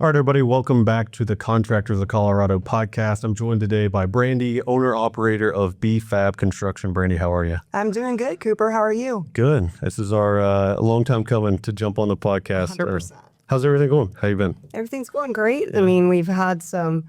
All right, everybody, welcome back to the Contractors of Colorado podcast. I'm joined today by Brandy, owner-operator of BFAB Construction. Brandy, how are you? I'm doing good, Cooper. How are you? Good. This is our long time coming to jump on the podcast. 100%. How's everything going? How you been? Everything's going great. I mean, we've had some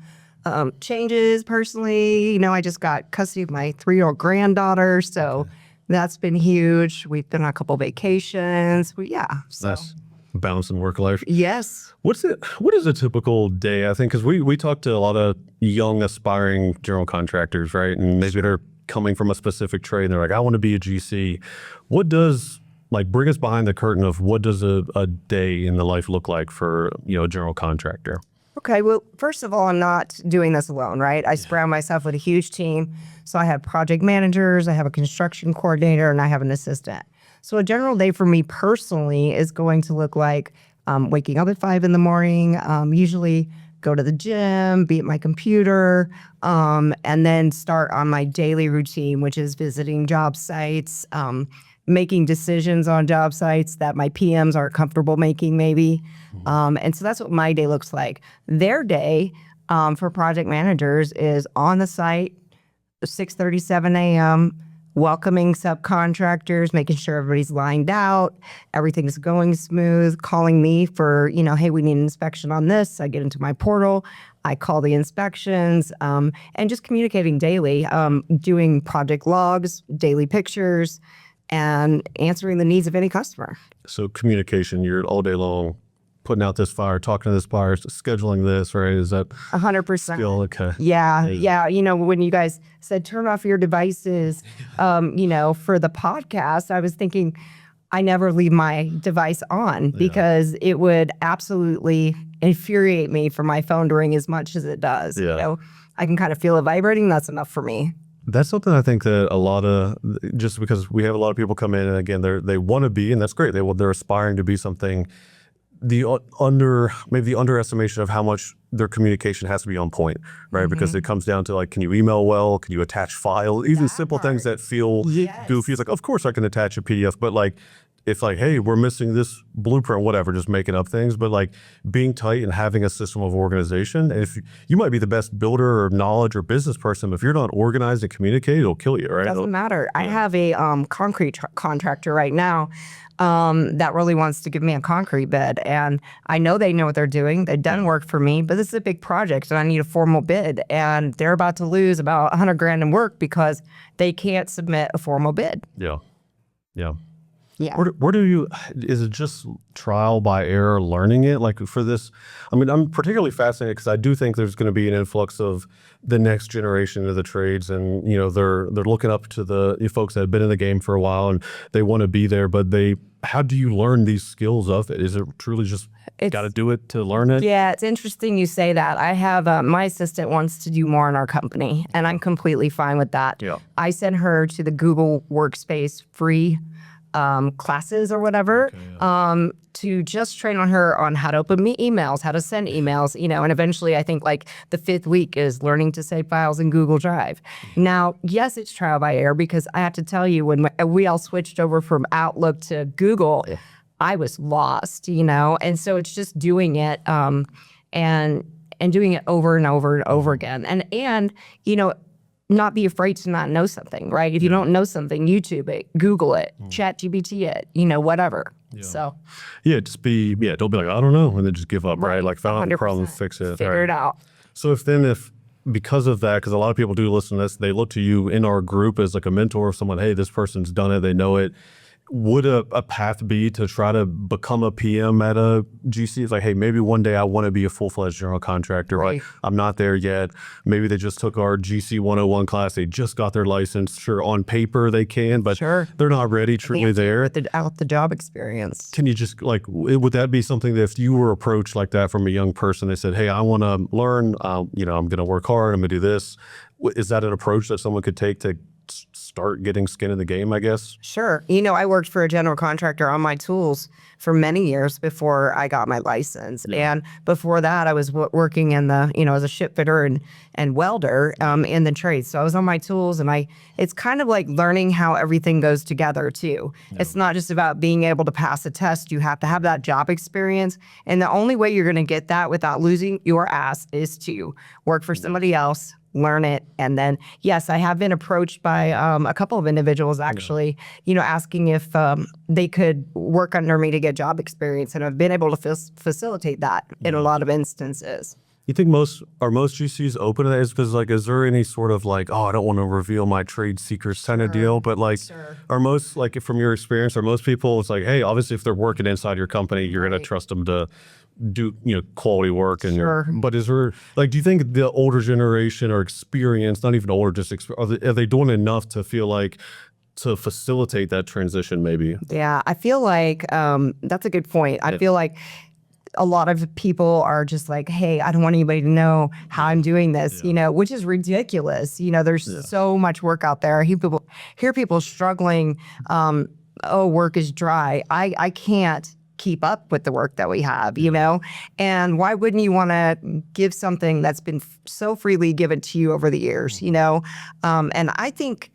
changes personally. You know, I just got custody of my 3-year-old granddaughter, so that's been huge. We've been on a couple vacations. Nice. Balancing work life. Yes. What is a typical day? I think because we talk to a lot of young aspiring general contractors, right? And maybe they're coming from a specific trade and they're like, I want to be a GC. What does, bring us behind the curtain of what does a day in the life look like for, a general contractor? Okay, well, first of all, I'm not doing this alone, right? I surround myself with a huge team. So I have project managers, I have a construction coordinator, and I have an assistant. So a general day for me personally is going to look like waking up at 5 in the morning, usually go to the gym, be at my computer, and then start on my daily routine, which is visiting job sites, making decisions on job sites that my PMs aren't comfortable making maybe. And so that's what my day looks like. Their day for project managers is on the site, 6:37 a.m., welcoming subcontractors, making sure everybody's lined out, everything's going smooth, calling me for, hey, we need an inspection on this. I get into my portal, I call the inspections, and just communicating daily, doing project logs, daily pictures, and answering the needs of any customer. So communication, you're all day long putting out this fire, talking to this fire, scheduling this, right? Is that 100%? Still okay? Yeah. When you guys said turn off your devices, for the podcast, I was thinking I never leave my device on because it would absolutely infuriate me for my phone to ring as much as it does. Yeah. I can kind of feel it vibrating. That's enough for me. That's something I think that a lot of, just because we have a lot of people come in and again, they want to be, and that's great. They're aspiring to be something. Maybe the underestimation of how much their communication has to be on point, right? Mm-hmm. Because it comes down to can you email well? Can you attach files? Even simple things that feel goofy. It's like, of course I can attach a PDF, but if hey, we're missing this blueprint, whatever, just making up things. But being tight and having a system of organization, and if you might be the best builder or knowledge or business person, but if you're not organized and communicate, it'll kill you, right? Doesn't matter. Yeah. I have a concrete contractor right now that really wants to give me a concrete bid. And I know they know what they're doing. They've done work for me, but this is a big project and I need a formal bid. And they're about to lose about $100,000 in work because they can't submit a formal bid. Yeah. Yeah. Where do you, is it just trial by error learning it? For this, I'm particularly fascinated because I do think there's going to be an influx of the next generation of the trades and, they're looking up to the folks that have been in the game for a while and they want to be there, but how do you learn these skills of it? Is it truly just got to do it to learn it? Yeah, it's interesting you say that. I have, my assistant wants to do more in our company and I'm completely fine with that. Yeah. I sent her to the Google Workspace free classes or whatever, to just train on her on how to open emails, how to send emails, and eventually I think the 5th week is learning to save files in Google Drive. Now, yes, it's trial by error because I have to tell you when we all switched over from Outlook to Google, I was lost, and so it's just doing it, and doing it over and over and over again. And not be afraid to not know something, right? If you don't know something, YouTube it, Google it, ChatGPT it, whatever. Yeah. So. Yeah, don't be like, I don't know, and then just give up, right? Found out the problem, fix it. Figure it out. So if because of that, because a lot of people do listen to this, they look to you in our group as a mentor, someone, hey, this person's done it, they know it. Would a path be to try to become a PM at a GC? It's hey, maybe one day I want to be a full-fledged general contractor. Right. I'm not there yet. Maybe they just took our GC 101 class. They just got their license. Sure, on paper they can, but they're not ready, truly there. Without the job experience. Can you just, would that be something that if you were approached like that from a young person, they said, hey, I want to learn, I'm going to work hard, I'm going to do this. Is that an approach that someone could take to start getting skin in the game, I guess? Sure. I worked for a general contractor on my tools for many years before I got my license. And before that, I was working in the, as a ship fitter and welder in the trades. So I was on my tools, and it's kind of like learning how everything goes together too. It's not just about being able to pass a test. You have to have that job experience. And the only way you're going to get that without losing your ass is to work for somebody else, learn it. And then, yes, I have been approached by a couple of individuals actually, asking if they could work under me to get job experience. And I've been able to facilitate that in a lot of instances. You think most GCs open to that? Is because is there any sort of I don't want to reveal my trade secrets kind of deal? But are most from your experience, are most people, it's hey, obviously if they're working inside your company, you're going to trust them to do quality work and but is there do you think the older generation or experience, not even older, just are they doing enough to feel to facilitate that transition maybe? Yeah, I feel that's a good point. I feel a lot of people are just hey, I don't want anybody to know how I'm doing this, which is ridiculous. There's so much work out there. I hear people struggling. Work is dry. I can't keep up with the work that we have, and why wouldn't you want to give something that's been so freely given to you over the years, and I think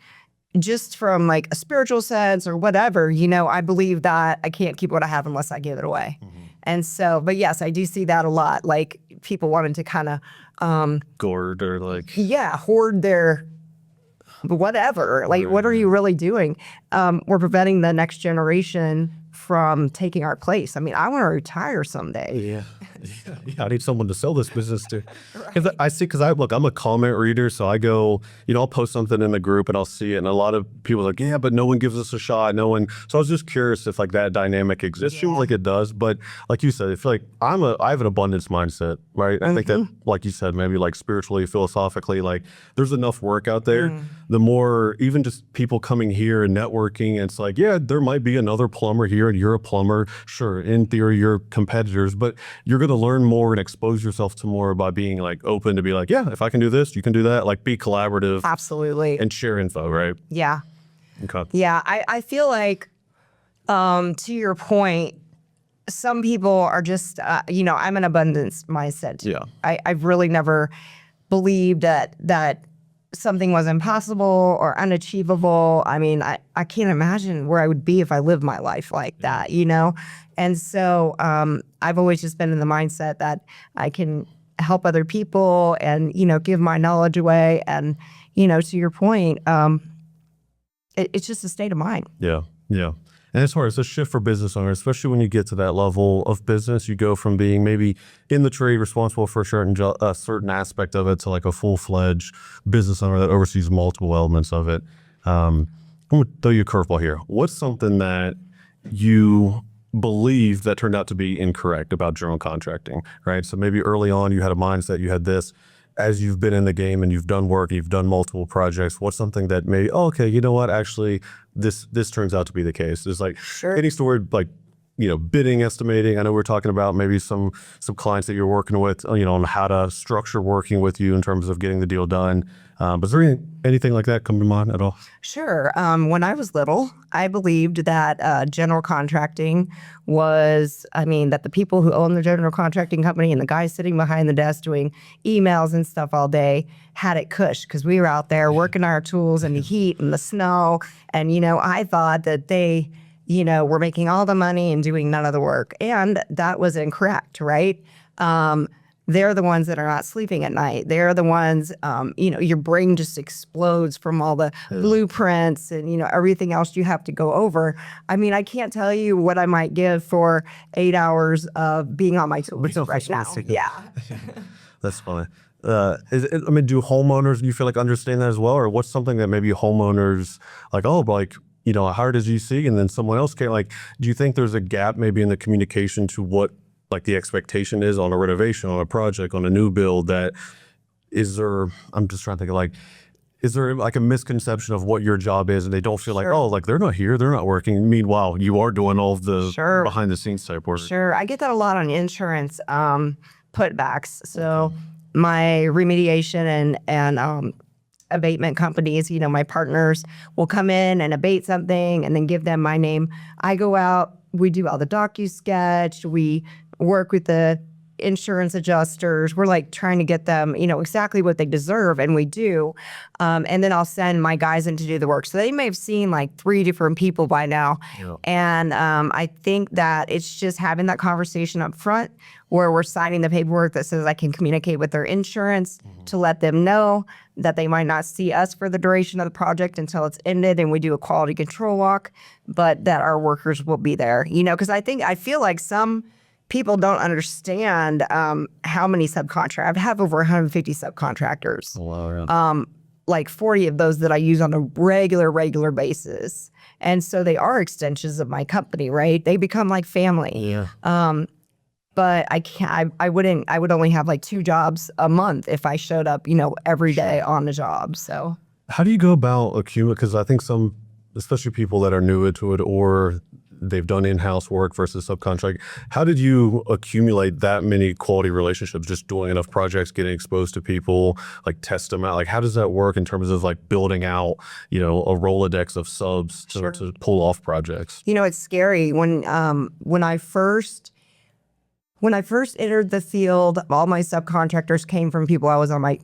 just from a spiritual sense or whatever, I believe that I can't keep what I have unless I give it away. And so, but yes, I do see that a lot, people wanting to kind of hoard or hoard their whatever. What are you really doing? We're preventing the next generation from taking our place. I mean, I want to retire someday. Yeah, I need someone to sell this business to. I see, because I'm a comment reader, so I go, I'll post something in the group and I'll see it, and a lot of people are yeah, but no one gives us a shot. No one. So I was just curious if that dynamic exists. Seems like it does, but like you said, I feel I have an abundance mindset, right? I think that, like you said, maybe spiritually, philosophically, there's enough work out there. The more, even just people coming here and networking, it's yeah, there might be another plumber here and you're a plumber. Sure, in theory, you're competitors, but you're going to learn more and expose yourself to more by being open to be yeah, if I can do this, you can do that. Be collaborative. Absolutely. And share info, right? Yeah. Okay. Yeah, I feel to your point, some people are just, I'm an abundance mindset. Yeah. I've really never believed that something was impossible or unachievable. I mean, I can't imagine where I would be if I lived my life like that, And so I've always just been in the mindset that I can help other people and, give my knowledge away. And, to your point, it's just a state of mind. Yeah. Yeah. And as far as a shift for business owners, especially when you get to that level of business, you go from being maybe in the trade responsible for a certain aspect of it to a full-fledged business owner that oversees multiple elements of it. I'm going to throw you a curveball here. What's something that you believe that turned out to be incorrect about general contracting, right? So maybe early on you had a mindset, you had this. As you've been in the game and you've done work, you've done multiple projects, what's something that maybe, okay, you know what, actually, this turns out to be the case? There's any story, bidding, estimating. I know we're talking about maybe some clients that you're working with, on how to structure working with you in terms of getting the deal done. But is there anything like that come to mind at all? Sure. When I was little, I believed that general contracting was, that the people who own the general contracting company and the guys sitting behind the desk doing emails and stuff all day had it cush, because we were out there working our tools in the heat and the snow. And, I thought that they, were making all the money and doing none of the work. And that was incorrect, right? They're the ones that are not sleeping at night. They're the ones, your brain just explodes from all the blueprints and, everything else you have to go over. I mean, I can't tell you what I might give for 8 hours of being on my tools right now. Yeah. That's funny. Do homeowners, do you feel understand that as well? Or what's something that maybe homeowners I hired a GC and then someone else came, do you think there's a gap maybe in the communication to what the expectation is on a renovation, on a project, on a new build? That is there, I'm just trying to think is there a misconception of what your job is and they don't feel they're not here, they're not working. Meanwhile, you are doing all of the behind the scenes type work. Sure. I get that a lot on insurance putbacks. So my remediation and abatement companies, my partners will come in and abate something and then give them my name. I go out, we do all the docu-sketch, we work with the insurance adjusters. We're like trying to get them, exactly what they deserve, and we do. And then I'll send my guys in to do the work. So they may have seen like 3 different people by now. Yeah. And I think that it's just having that conversation up front where we're signing the paperwork that says I can communicate with their insurance to let them know that they might not see us for the duration of the project until it's ended and we do a quality control walk, but that our workers will be there, because I feel like some people don't understand how many subcontractors. I have over 150 subcontractors. Oh, wow, yeah. Like 40 of those that I use on a regular basis. And so they are extensions of my company, right? They become like family. Yeah. But I can't, I would only have like 2 jobs a month if I showed up, every day on the job. So How do you go about accumulating? Because I think some, especially people that are new to it or they've done in-house work versus subcontract, how did you accumulate that many quality relationships, just doing enough projects, getting exposed to people, like test them out? Like, how does that work in terms of like building out, a Rolodex of subs to pull off projects? it's scary when I first entered the field, all my subcontractors came from people I was on my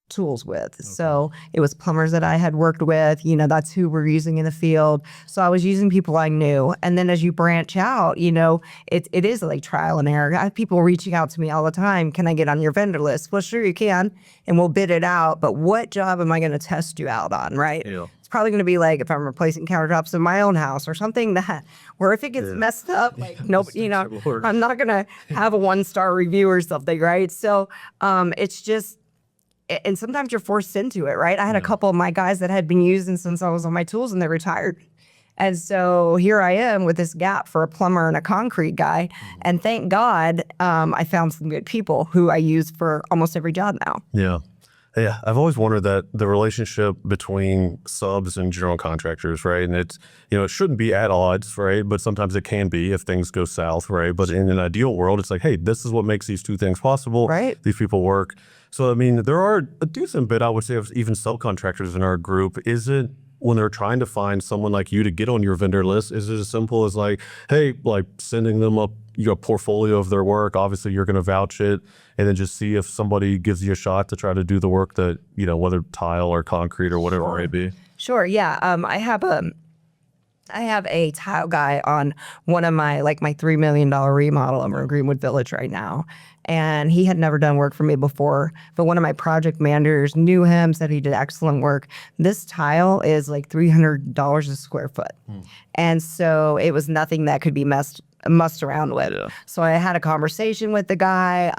tools with. So it was plumbers that I had worked with, that's who we're using in the field. So I was using people I knew. And then as you branch out, it is like trial and error. I have people reaching out to me all the time. Can I get on your vendor list? Well, sure you can. And we'll bid it out. But what job am I going to test you out on, right? Yeah. It's probably going to be like if I'm replacing countertops in my own house or something that, where if it gets messed up, like nobody, I'm not going to have a 1-star review or something, right? So it's just, and sometimes you're forced into it, right? I had a couple of my guys that had been using since I was on my tools and they retired. And so here I am with this gap for a plumber and a concrete guy. And thank God I found some good people who I use for almost every job now. Yeah. Yeah. I've always wondered that the relationship between subs and general contractors, right? And it's, it shouldn't be at odds, right? But sometimes it can be if things go south, right? But in an ideal world, it's like, hey, this is what makes these 2 things possible. Right. These people work. So, there are a decent bit, I would say, of even subcontractors in our group. Is it when they're trying to find someone like you to get on your vendor list, is it as simple as like, hey, like sending them up your portfolio of their work? Obviously, you're going to vouch it, and then just see if somebody gives you a shot to try to do the work that, whether tile or concrete or whatever it may be. Sure. Yeah. I have a tile guy on one of my $3 million remodel over in Greenwood Village right now. And he had never done work for me before, but one of my project managers knew him, said he did excellent work. This tile is like $300 a square foot. And so it was nothing that could be mussed around with. Yeah. So I had a conversation with the guy,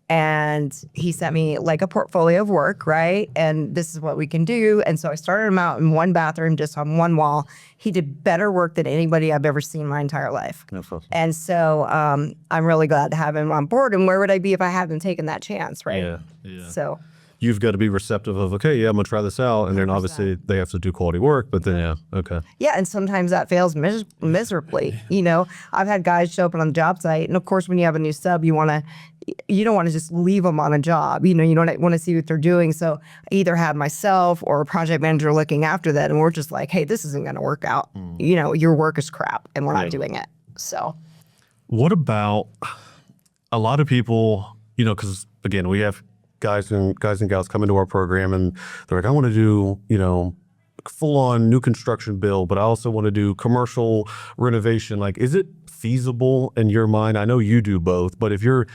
and he sent me like a portfolio of work, right? And this is what we can do. And so I started him out in 1 bathroom, just on 1 wall. He did better work than anybody I've ever seen in my entire life. That's awesome. And so I'm really glad to have him on board. And where would I be if I hadn't taken that chance, right? Yeah, yeah. So You've got to be receptive of, okay, yeah, I'm going to try this out. And then obviously they have to do quality work, but then, okay. yeah, and sometimes that fails miserably. I've had guys show up on the job site, and of course, when you have a new sub, you don't want to just leave them on a job. You don't want to see what they're doing. So I either have myself or a project manager looking after that, and we're just like, hey, this isn't going to work out. Your work is crap, and we're not doing it. So, what about a lot of people? Because again, we have guys and gals come into our program, and they're like, I want to do full-on new construction build, but I also want to do commercial renovation. Like, is it feasible in your mind? I know you do both, but if you're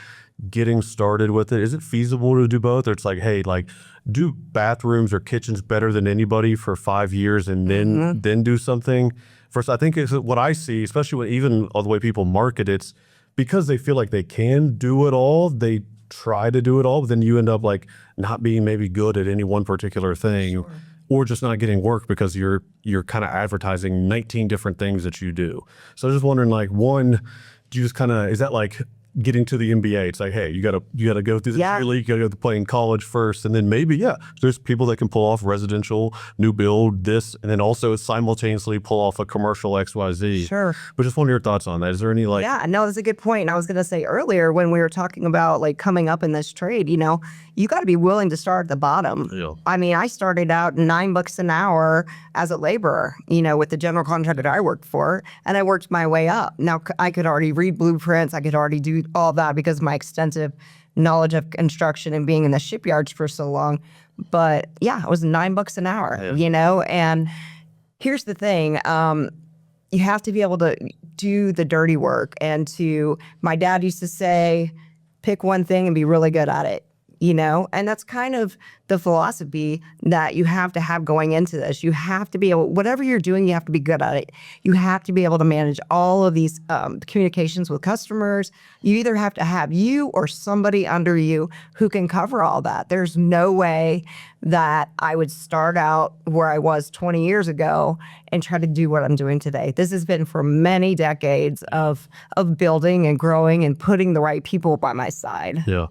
getting started with it, is it feasible to do both? Or it's like, hey, like do bathrooms or kitchens better than anybody for 5 years and then do something? First, I think is what I see, especially when even all the way people market it's because they feel like they can do it all. They try to do it all, but then you end up like not being maybe good at any one particular thing, or just not getting work because you're kind of advertising 19 different things that you do. So I'm just wondering, like, one, do you just kind of, is that like getting to the NBA. It's like, hey, you gotta go through the cheer league, you gotta go to play in college first, and then maybe there's people that can pull off residential, new build, this, and then also simultaneously pull off a commercial XYZ. Sure. But just wonder your thoughts on that. Is there any like? Yeah, no, that's a good point. I was going to say earlier when we were talking about like coming up in this trade, you know, you got to be willing to start at the bottom. Yeah. I mean, I started out $9 an hour as a laborer, you know, with the general contractor I worked for, and I worked my way up. Now I could already read blueprints. I could already do all that because of my extensive knowledge of construction and being in the shipyards for so long. But yeah, it was $9 an hour, you know, and here's the thing. You have to be able to do the dirty work. And my dad used to say, pick one thing and be really good at it, you know? And that's kind of the philosophy that you have to have going into this. You have to be able, whatever you're doing, you have to be good at it. You have to be able to manage all of these communications with customers. You either have to have you or somebody under you who can cover all that. There's no way that I would start out where I was 20 years ago and try to do what I'm doing today. This has been for many decades of building and growing and putting the right people by my side. Yeah.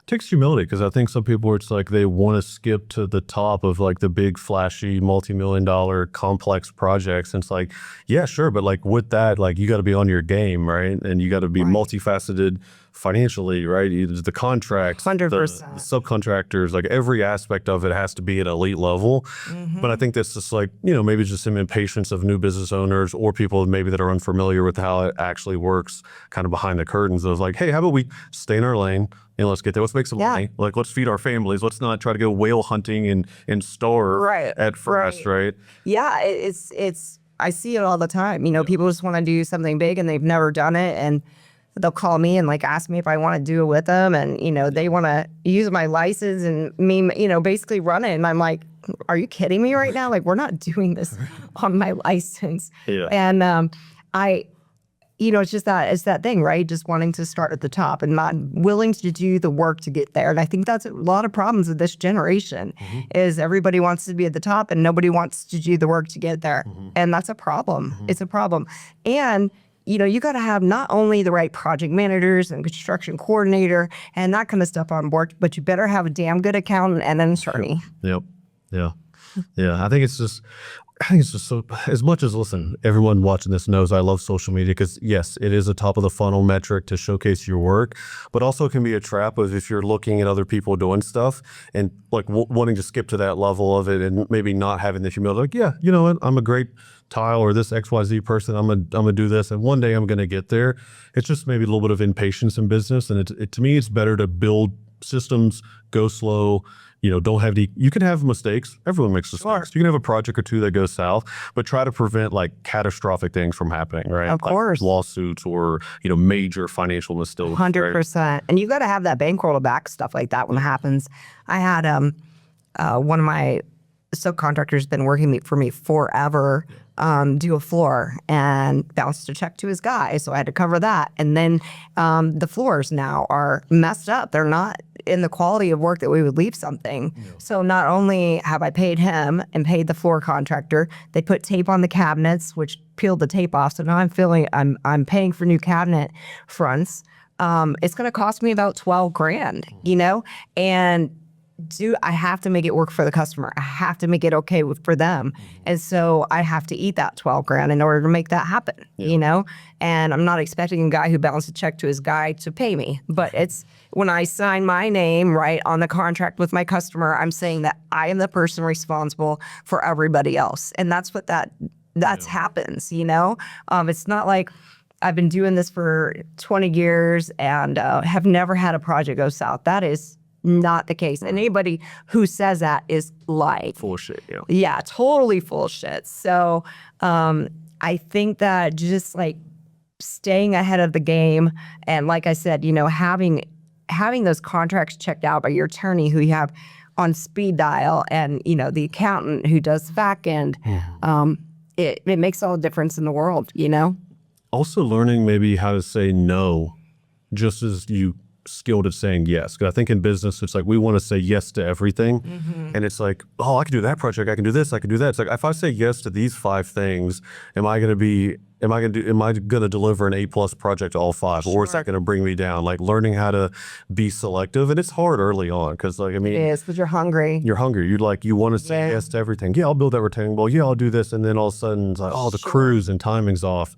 Takes humility, because I think some people, it's like they want to skip to the top of like the big flashy multi-million-dollar complex projects, and it's like, yeah, sure, but like with that, like you got to be on your game, right? And you got to be multifaceted financially, right? The contracts, 100%. the subcontractors, like every aspect of it has to be at elite level. But I think that's just like, you know, maybe it's just some impatience of new business owners or people maybe that are unfamiliar with how it actually works kind of behind the curtains of like, hey, how about we stay in our lane and let's get there. Let's make some money. Like, let's feed our families. Let's not try to go whale hunting and starve at first, right? Yeah, it's I see it all the time. You know, people just want to do something big and they've never done it, and they'll call me and like ask me if I want to do it with them, and you know, they want to use my license and me, you know, basically run it. And I'm like, are you kidding me right now? Like, we're not doing this on my license. And you know, it's that thing, right? Just wanting to start at the top and not willing to do the work to get there. And I think that's a lot of problems with this generation is everybody wants to be at the top and nobody wants to do the work to get there. And that's a problem. It's a problem. And you know, you got to have not only the right project managers and construction coordinator and that kind of stuff on board, but you better have a damn good accountant and an attorney. Yep. Yeah. Yeah. I think it's just so, as much as, listen, everyone watching this knows I love social media because, yes, it is a top of the funnel metric to showcase your work, but also it can be a trap of if you're looking at other people doing stuff and like wanting to skip to that level of it and maybe not having the humility, like, yeah, you know what, I'm a great tile or this XYZ person, I'm gonna do this and one day I'm gonna get there. It's just maybe a little bit of impatience in business, and to me, it's better to build systems, go slow. You know, don't have you can have mistakes. Everyone makes mistakes. You can have a project or two that goes south, but try to prevent like catastrophic things from happening, right? Of course. Like lawsuits or, you know, major financial mistakes. 100%. And you got to have that bankroll to back stuff like that when it happens. I had one of my subcontractors been working for me forever, do a floor and bounced a check to his guy. So I had to cover that. And then the floors now are messed up. They're not in the quality of work that we would leave something. So not only have I paid him and paid the floor contractor, they put tape on the cabinets, which peeled the tape off. So now I'm paying for new cabinet fronts. It's going to cost me about $12,000, you know, and I have to make it work for the customer. I have to make it okay for them. And so I have to eat that $12,000 in order to make that happen, you know? And I'm not expecting a guy who balanced a check to his guy to pay me. But it's when I sign my name right on the contract with my customer, I'm saying that I am the person responsible for everybody else. And that's what that's happens, you know? It's not like I've been doing this for 20 years and have never had a project go south. That is not the case. And anybody who says that is lying. Full of shit, yeah. Yeah, totally full of shit. So I think that just like staying ahead of the game and like I said, you know, having those contracts checked out by your attorney who you have on speed dial and, you know, the accountant who does back end, it makes all the difference in the world, you know? Also learning maybe how to say no just as you skilled at saying yes. Because I think in business, it's like we want to say yes to everything. And it's like, oh, I can do that project. I can do this. I can do that. It's like, if I say yes to these 5 things, am I going to be Am I gonna deliver an A+ project to all 5, or is that gonna bring me down? Like learning how to be selective, and it's hard early on because like I mean, It is, because you're hungry. you're hungry. You want to say yes to everything. Yeah, I'll build that retaining wall. Yeah, I'll do this, and then all of a sudden it's like, oh, the crews and timing's off.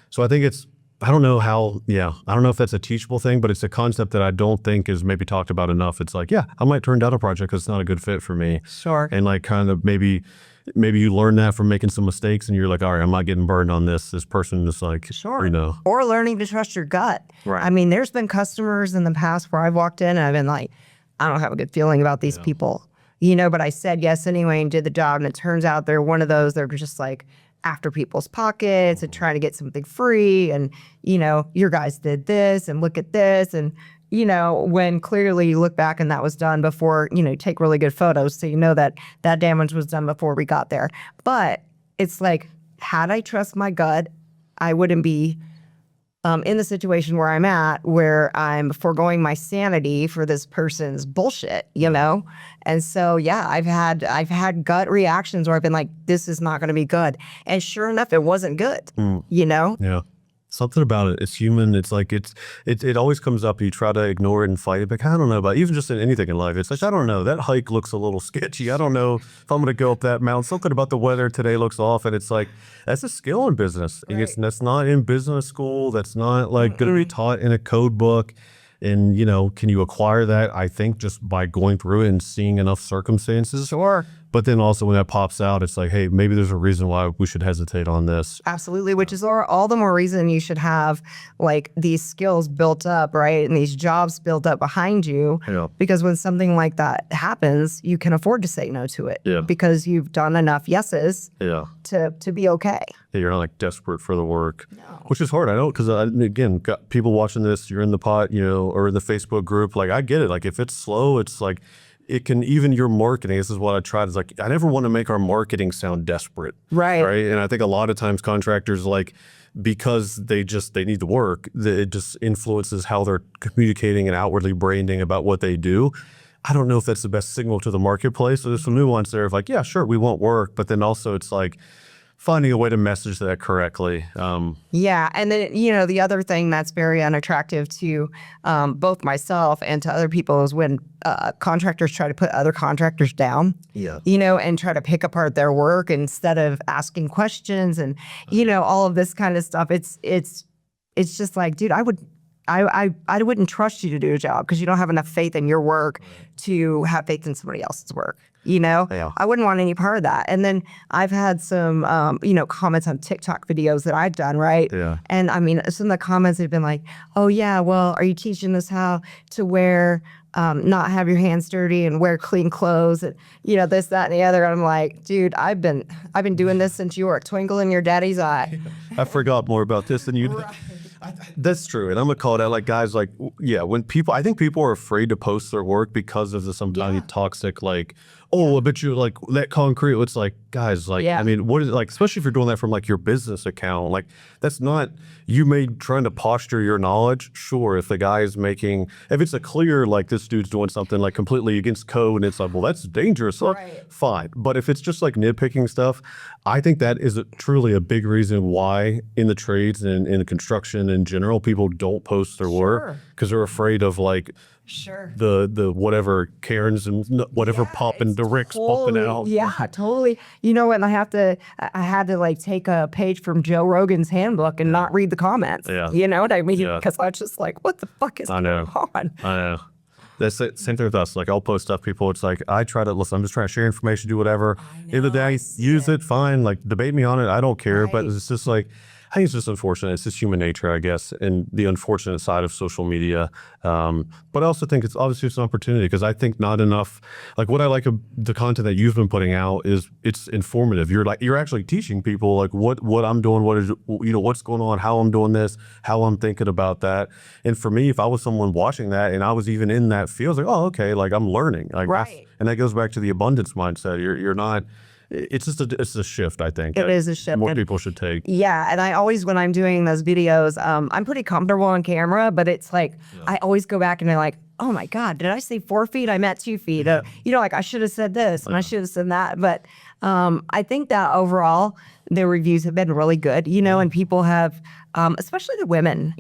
So I think it's. I don't know how. Yeah, I don't know if that's a teachable thing, but it's a concept that I don't think is maybe talked about enough. It's like, yeah, I might turn down a project because it's not a good fit for me. Sure. And like kind of maybe you learn that from making some mistakes, and you're like, all right, I'm not getting burned on this. This person is like, Sure. you know, Or learning to trust your gut. Right. I mean, there's been customers in the past where I've walked in and I've been like, I don't have a good feeling about these people, you know, but I said yes anyway and did the job. And it turns out they're one of those, they're just like after people's pockets and trying to get something free. And, you know, your guys did this and look at this. And, you know, when clearly you look back and that was done before, you know, take really good photos. So you know that that damage was done before we got there. But it's like, had I trust my gut, I wouldn't be in the situation where I'm at, where I'm foregoing my sanity for this person's bullshit, you know? And so, yeah, I've had gut reactions where I've been like, this is not going to be good. And sure enough, it wasn't good, you know? yeah. Something about it. It's human. It's like it always comes up. You try to ignore it and fight it. But I don't know about even just in anything in life. It's like I don't know. That hike looks a little sketchy. I don't know if I'm going to go up that mountain. Something about the weather today looks off. And it's like that's a skill in business. Right. That's not in business school. That's not like going to be taught in a code book. And you know, can you acquire that? I think just by going through it and seeing enough circumstances. Sure. But then also when that pops out, it's like, hey, maybe there's a reason why we should hesitate on this. Absolutely, which is all the more reason you should have like these skills built up, right? And these jobs built up behind you. Yeah. Because when something like that happens, you can afford to say no to it. Yeah. Because you've done enough yeses Yeah. to be okay. Yeah, you're not like desperate for the work, which is hard. I know because again, got people watching this. You're in the pot, you know, or in the Facebook group. Like I get it. Like if it's slow, it's like it can even your marketing. This is what I tried. Is like I never want to make our marketing sound desperate, Right. Right. And I think a lot of times contractors like because they need the work, it just influences how they're communicating and outwardly branding about what they do. I don't know if that's the best signal to the marketplace. So there's some nuance there of like, yeah, sure, we want work, but then also it's like finding a way to message that correctly. Yeah, and then you know the other thing that's very unattractive to both myself and to other people is when contractors try to put other contractors down. Yeah. You know, and try to pick apart their work instead of asking questions and you know all of this kind of stuff. It's just like, dude, I wouldn't trust you to do a job because you don't have enough faith in your work to have faith in somebody else's work. You know, I wouldn't want any part of that. And then I've had some, you know, comments on TikTok videos that I've done, right? Yeah. And I mean, some of the comments have been like, "Oh yeah, well, are you teaching us how to wear, not have your hands dirty and wear clean clothes, and you know this, that, and the other?" And I'm like, dude, I've been doing this since you were a twinkle in your daddy's eye. I forgot more about this than you did. That's true. And I'm going to call it out like guys like, yeah, I think people are afraid to post their work because of the sometimes toxic, like, oh, I bet you like that concrete. It's like, guys, like, I mean, what is it like, especially if you're doing that from like your business account, like that's not you trying to posture your knowledge. Sure. If the guy is if it's a clear, like this dude's doing something like completely against code and it's like, well, that's dangerous. Right. Fine. But if it's just like nitpicking stuff, I think that is truly a big reason why in the trades and in construction in general, people don't post their work because they're afraid of like, the whatever Karens and whatever popping, the Ricks popping out. Yeah, totally. You know, and I had to like take a page from Joe Rogan's handbook and not read the comments. Yeah. You know what I mean? Because I was just like, what the fuck is going on? I know. That's it. Same thing with us. Like I'll post stuff. People, it's like I try to listen. I'm just trying to share information, do whatever. End of the day, use it. Fine. Like debate me on it. I don't care. But it's just like I think it's just unfortunate. It's just human nature, I guess, and the unfortunate side of social media. But I also think it's obviously an opportunity because I think not enough. Like what I like of the content that you've been putting out is it's informative. You're actually teaching people like what I'm doing, what is what's going on, how I'm doing this, how I'm thinking about that. And for me, if I was someone watching that and I was even in that field, like okay, like I'm learning, like right. And that goes back to the abundance mindset. You're not. It's just a shift, I think. It is a shift. More people should take. Yeah, and I always, when I'm doing those videos, I'm pretty comfortable on camera, but it's like, I always go back and I'm like, oh my God, did I say 4 feet? I meant 2 feet. You know, like I should have said this and I should have said that. But I think that overall, the reviews have been really good, and people have, especially the women,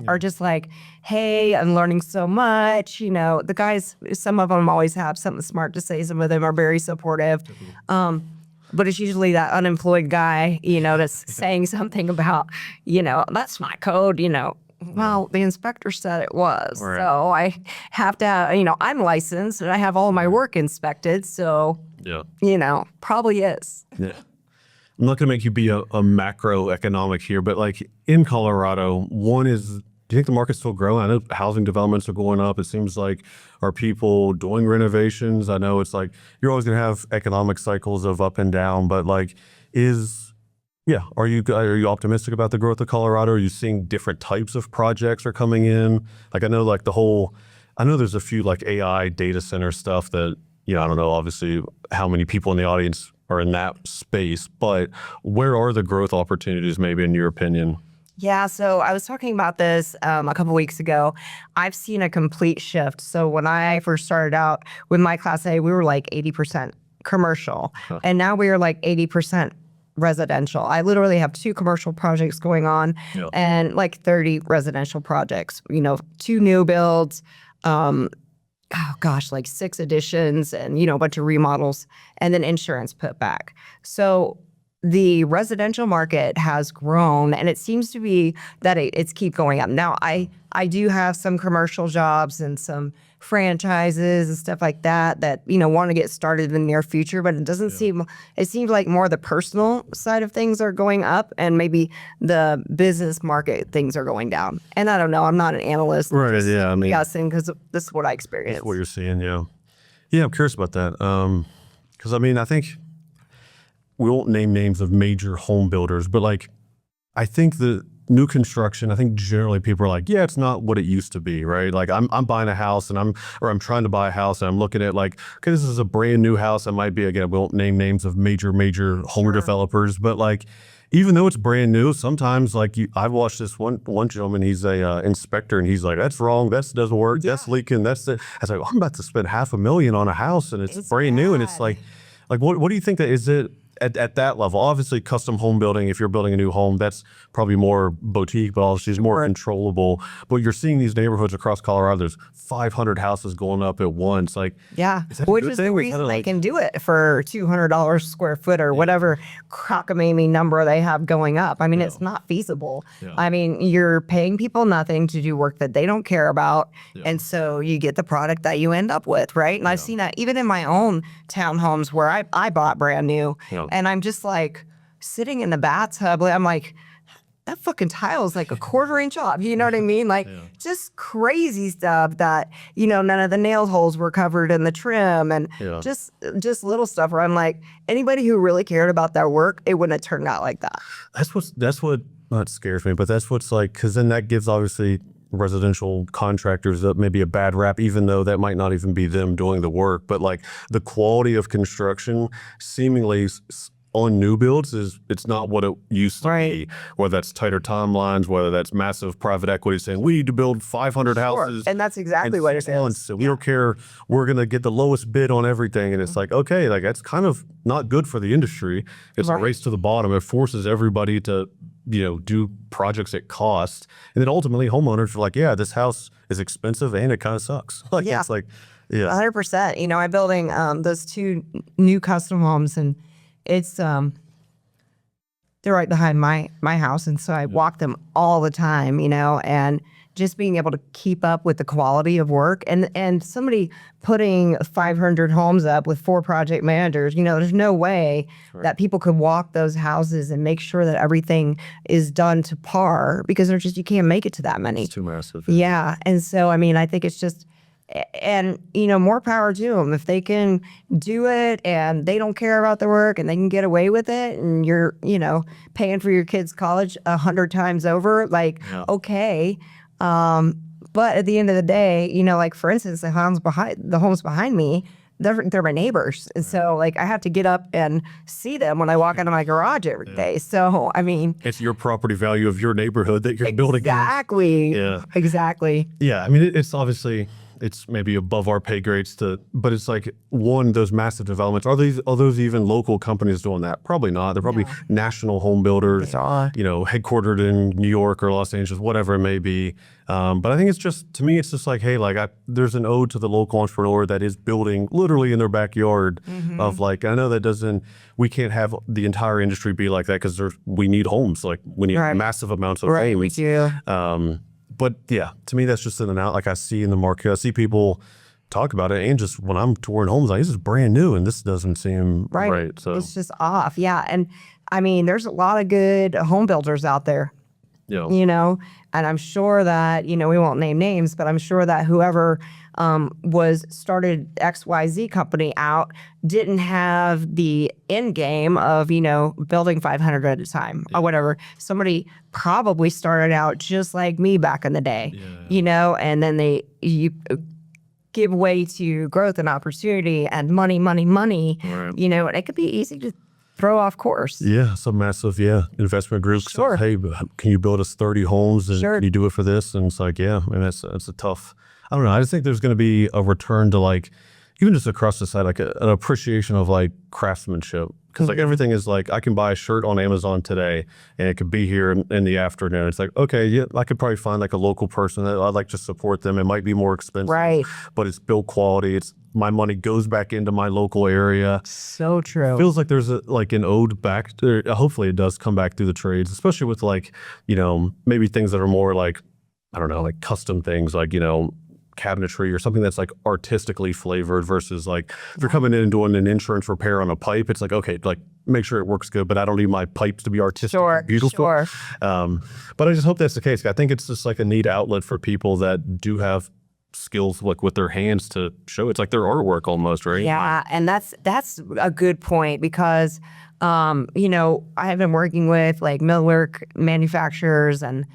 are just like, hey, I'm learning so much. The guys, some of them always have something smart to say. Some of them are very supportive. But it's usually that unemployed guy, that's saying something about, that's not code, Well, the inspector said it was. Right. So I have to, I'm licensed and I have all my work inspected. So, probably is. Yeah. I'm not going to make you be a macroeconomic here, but like in Colorado, do you think the market's still growing? I know housing developments are going up. It seems like, are people doing renovations? I know it's like you're always going to have economic cycles of up and down, but like are you optimistic about the growth of Colorado? Are you seeing different types of projects are coming in? Like I know there's a few like AI data center stuff that, I don't know obviously how many people in the audience are in that space, but where are the growth opportunities maybe in your opinion? Yeah, so I was talking about this a couple weeks ago. I've seen a complete shift. So when I first started out with my Class A, we were like 80% commercial, and now we are like 80% residential. I literally have 2 commercial projects going on and like 30 residential projects, 2 new builds, like 6 additions and, a bunch of remodels and then insurance put back. So the residential market has grown, and it seems to be that it's keep going up. Now, I do have some commercial jobs and some franchises and stuff like that want to get started in the near future, but it doesn't it seems like more the personal side of things are going up and maybe the business market things are going down. And I don't know, I'm not an analyst. Right, yeah. I mean, guessing because this is what I experienced. That's what you're seeing, yeah. Yeah, I'm curious about that. Because I think we won't name names of major home builders, but like, I think the new construction, I think generally people are like, yeah, it's not what it used to be, right? Like I'm buying a house and I'm trying to buy a house and I'm looking at like, okay, this is a brand new house. It might be, again, we won't name names of major home developers, but like, even though it's brand new, sometimes like I've watched this one gentleman, he's a inspector and he's like, that's wrong, that doesn't work, that's leaking, that's it. I was like, I'm about to spend $500,000 on a house and it's brand new. And it's like what do you think that is it? At that level, obviously custom home building, if you're building a new home, that's probably more boutique, but obviously it's more controllable. But you're seeing these neighborhoods across Colorado, there's 500 houses going up at once. Like, which is the reason they can do it for $200 square foot or whatever cockamamie number they have going up. I mean, it's not feasible. Yeah. I mean, you're paying people nothing to do work that they don't care about. Yeah. And so you get the product that you end up with, right? And I've seen that even in my own townhomes where I bought brand new. Yeah. And I'm just like sitting in the bathtub. I'm like, that fucking tile is like a 1/4 inch off. You know what I mean? Like just crazy stuff that, none of the nail holes were covered in the trim and just little stuff where I'm like, anybody who really cared about their work, it wouldn't have turned out like that. That's what not scares me, but that's what's like, because then that gives obviously residential contractors maybe a bad rap, even though that might not even be them doing the work. But like the quality of construction seemingly on new builds it's not what it used to be, whether that's tighter timelines, whether that's massive private equity saying we need to build 500 houses. And that's exactly what it is. So we don't care, we're going to get the lowest bid on everything. And it's like, okay, like that's kind of not good for the industry. It's a race to the bottom. It forces everybody to do projects at cost. And then ultimately homeowners are like, yeah, this house is expensive and it kind of sucks. Like, it's like, 100%. I'm building those 2 new custom homes and it's, they're right behind my house. And so I walk them all the time, and just being able to keep up with the quality of work and somebody putting 500 homes up with 4 project managers, there's no way that people could walk those houses and make sure that everything is done to par because you can't make it to that many. It's too massive. Yeah. And so, I think it's just, and, more power to them. If they can do it and they don't care about the work and they can get away with it and you're, paying for your kids' college 100 times over, okay. But at the end of the day, like for instance, the homes behind me, they're my neighbors. And so I have to get up and see them when I walk into my garage every day. So, it's your property value of your neighborhood that you're building. Exactly. Yeah. Exactly. Yeah. It's obviously, it's maybe above our pay grades but it's like those massive developments. Are those even local companies doing that? Probably not. They're probably national home builders, headquartered in New York or Los Angeles, whatever it may be. But I think it's just, to me, it's just like, hey, like there's an ode to the local entrepreneur that is building literally in their backyard of like, I know we can't have the entire industry be like that because we need homes. Like we need massive amounts of homes. We do. But yeah, to me, that's just in and out. Like I see in the market, I see people talk about it, and just when I'm touring homes, like, this is brand new and this doesn't seem right. So it's just off. Yeah. And I mean, there's a lot of good home builders out there. You know, and I'm sure that, we won't name names, but I'm sure that whoever started XYZ company out didn't have the end game of, building 500 at a time or whatever. Somebody probably started out just like me back in the day, and then you give way to growth and opportunity and money, and it could be easy to throw off course. Yeah, some massive, investment groups. Sure. Hey, can you build us 30 homes and can you do it for this? And it's like, that's a tough, I don't know. I just think there's going to be a return to like, even just across the side, like an appreciation of like craftsmanship. Because like everything is like, I can buy a shirt on Amazon today and it could be here in the afternoon. It's like, okay, I could probably find like a local person that I'd like to support them. It might be more expensive, but it's build quality. My money goes back into my local area. So true. Feels like there's an ode back to, hopefully it does come back through the trades, especially with like, maybe things that are more like, I don't know, like custom things like, cabinetry or something that's like artistically flavored versus like if you're coming in and doing an insurance repair on a pipe, it's like, okay, like make sure it works good, but I don't need my pipes to be artistic and beautiful. Sure. But I just hope that's the case. I think it's just like a neat outlet for people that do have skills like with their hands to show. It's like their artwork almost, right? Yeah, and that's a good point because I have been working with like millwork manufacturers and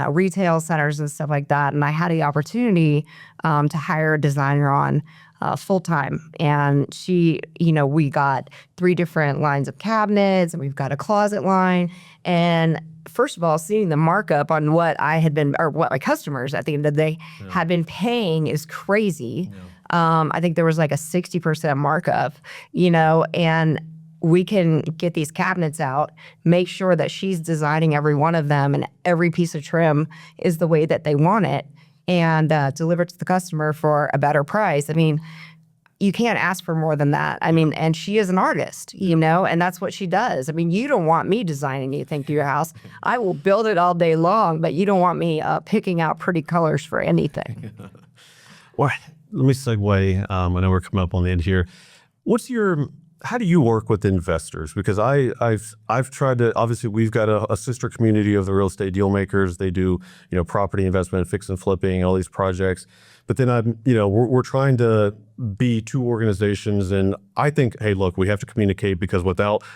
retail centers and stuff like that. And I had the opportunity to hire a designer on full-time. And she, we got 3 different lines of cabinets and we've got a closet line. And first of all, seeing the markup on what I had been, or what my customers at the end of the day had been paying is crazy. I think there was like a 60% markup, and we can get these cabinets out, make sure that she's designing every one of them and every piece of trim is the way that they want it, and deliver it to the customer for a better price. I mean, you can't ask for more than that. I mean, and she is an artist, and that's what she does. I mean, you don't want me designing anything for your house. I will build it all day long, but you don't want me picking out pretty colors for anything. Well, let me segue. I know we're coming up on the end here. How do you work with investors? Because I've tried to, obviously we've got a sister community of the real estate deal makers. They do, property investment, fix and flipping, all these projects. But then we're trying to be 2 organizations, and I think, hey, look, we have to communicate because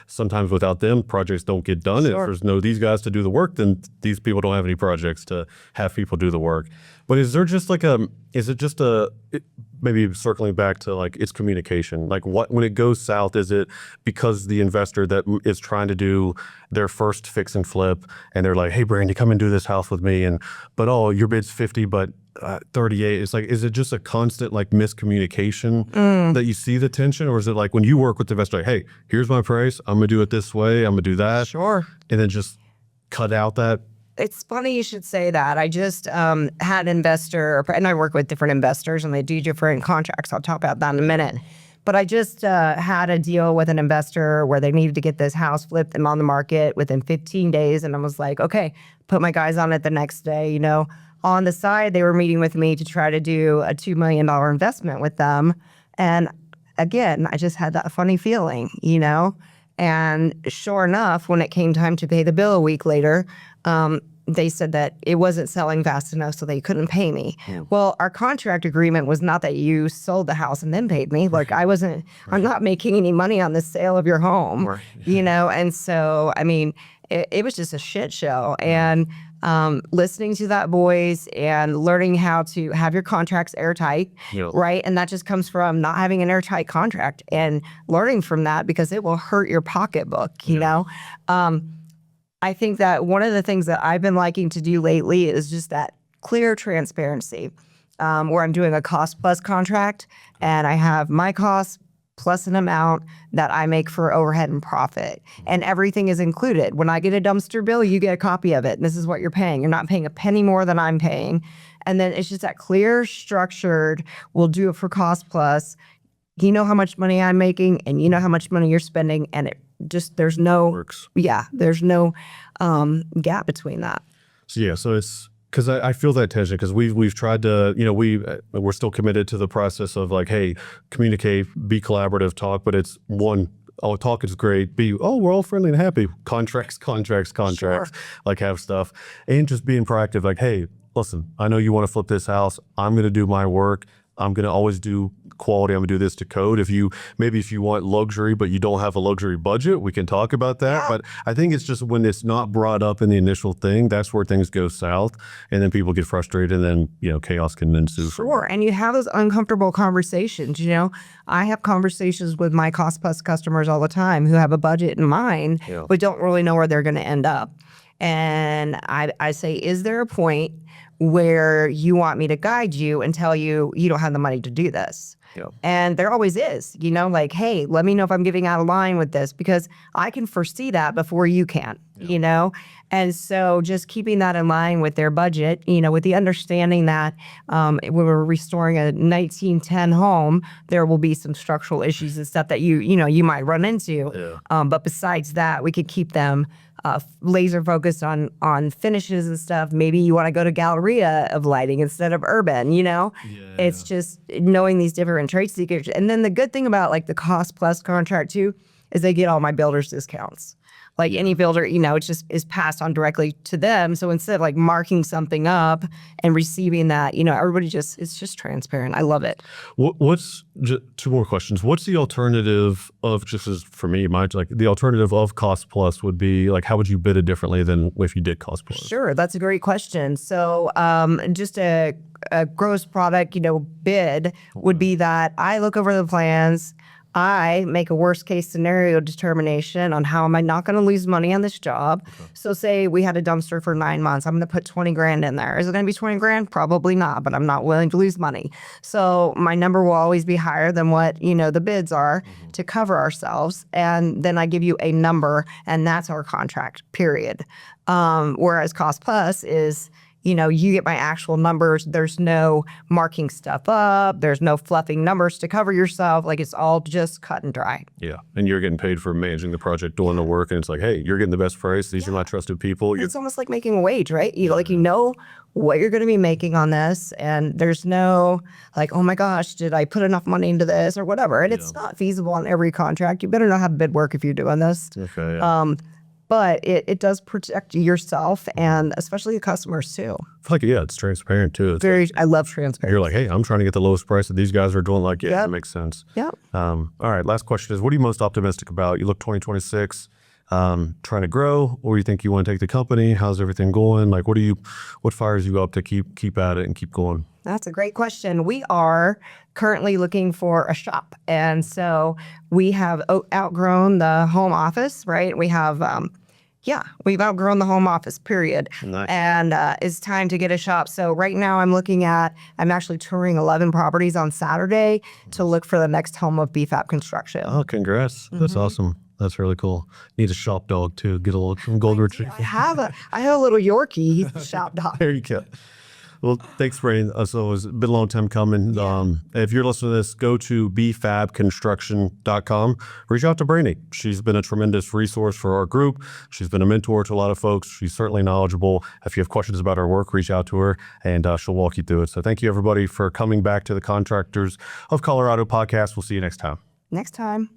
sometimes without them, projects don't get done. Sure. If there's no these guys to do the work, then these people don't have any projects to have people do the work. But is there just like maybe circling back to like it's communication, like when it goes south, is it because the investor that is trying to do their first fix and flip and they're like, hey, Brandy, come and do this house with me, but your bid's 50, but 38. It's like, is it just a constant like miscommunication that you see the tension, or is it like when you work with the investor, like, hey, here's my price, I'm gonna do it this way, I'm gonna do that, Sure, and then just cut out that? It's funny you should say that. I just had an investor, and I work with different investors, and they do different contracts. I'll talk about that in a minute. But I just had a deal with an investor where they needed to get this house flipped and on the market within 15 days. And I was like, okay, put my guys on it the next day. On the side, they were meeting with me to try to do a $2 million investment with them. And again, I just had that funny feeling, And sure enough, when it came time to pay the bill a week later, they said that it wasn't selling fast enough, so they couldn't pay me. Well, our contract agreement was not that you sold the house and then paid me. Like I'm not making any money on the sale of your home, And so, I mean, it was just a shit show. And listening to that voice and learning how to have your contracts airtight, right? And that just comes from not having an airtight contract and learning from that because it will hurt your pocketbook, I think that one of the things that I've been liking to do lately is just that clear transparency. where I'm doing a cost plus contract, and I have my costs plus an amount that I make for overhead and profit. And everything is included. When I get a dumpster bill, you get a copy of it. And this is what you're paying. You're not paying a penny more than I'm paying. And then it's just that clear, structured, we'll do it for cost plus. You know how much money I'm making and you know how much money you're spending. And it just, there's no, Works. there's no gap between that. So yeah, so it's because I feel that tension because we've tried to, we're still committed to the process of like, hey, communicate, be collaborative, talk, but it's one, oh, talk is great. B, oh, we're all friendly and happy. Contracts, Sure. like have stuff. And just being proactive, like, hey, listen, I know you want to flip this house. I'm going to do my work. I'm going to always do quality. I'm going to do this to code. If you want luxury, but you don't have a luxury budget, we can talk about that. But I think it's just when it's not brought up in the initial thing, that's where things go south. And then people get frustrated and then, chaos can ensue. Sure. And you have those uncomfortable conversations. I have conversations with my cost plus customers all the time who have a budget in mind, but don't really know where they're going to end up. And I say, is there a point where you want me to guide you and tell you you don't have the money to do this? And there always is, like, hey, let me know if I'm getting out of line with this because I can foresee that before you can, And so just keeping that in line with their budget, with the understanding that when we're restoring a 1910 home, there will be some structural issues and stuff that you might run into. But besides that, we could keep them laser focused on finishes and stuff. Maybe you want to go to Galleria of lighting instead of urban, It's just knowing these different trade secrets. And then the good thing about like the cost plus contract too, is they get all my builder's discounts. Like any builder, it just is passed on directly to them. So instead of like marking something up and receiving that, everybody it's just transparent. I love it. What's just two more questions? What's the alternative of just as for me, the alternative of cost plus would be like, how would you bid it differently than if you did cost plus? Sure. That's a great question. So just a gross product, bid would be that I look over the plans. I make a worst case scenario determination on how am I not going to lose money on this job. So say we had a dumpster for 9 months. I'm going to put 20 grand in there. Is it going to be 20 grand? Probably not, but I'm not willing to lose money. So my number will always be higher than what, the bids are to cover ourselves. And then I give you a number and that's our contract, period. Whereas cost plus is, you get my actual numbers. There's no marking stuff up. There's no fluffing numbers to cover yourself. Like it's all just cut and dry. Yeah. And you're getting paid for managing the project, doing the work. And it's like, hey, you're getting the best price. These are my trusted people. It's almost like making a wage, right? You know what you're going to be making on this. And there's no like, oh my gosh, did I put enough money into this or whatever? And it's not feasible on every contract. You better know how to bid work if you're doing this. Okay. Yeah. But it does protect yourself and especially the customers too. I feel like, it's transparent too. It's I love transparency. You're like, hey, I'm trying to get the lowest price that these guys are doing. Like, that makes sense. Yeah. All right. Last question is, what are you most optimistic about? You look 2026, trying to grow, or you think you want to take the company? How's everything going? Like, what fires you up to keep at it and keep going? That's a great question. We are currently looking for a shop. And so we have outgrown the home office, right? We have, we've outgrown the home office, period. Nice. And it's time to get a shop. So right now I'm actually touring 11 properties on Saturday to look for the next home of BFAB construction. Oh, congrats. That's awesome. That's really cool. Need a shop dog too. Get a little gold retriever. I have a little Yorkie. He's the shop dog. There you go. Well, thanks, Brandy. So it's been a long time coming. If you're listening to this, go to bfabconstruction.com. Reach out to Brandy. She's been a tremendous resource for our group. She's been a mentor to a lot of folks. She's certainly knowledgeable. If you have questions about our work, reach out to her and she'll walk you through it. So thank you, everybody, for coming back to the Contractors of Colorado podcast. We'll see you next time. Next time.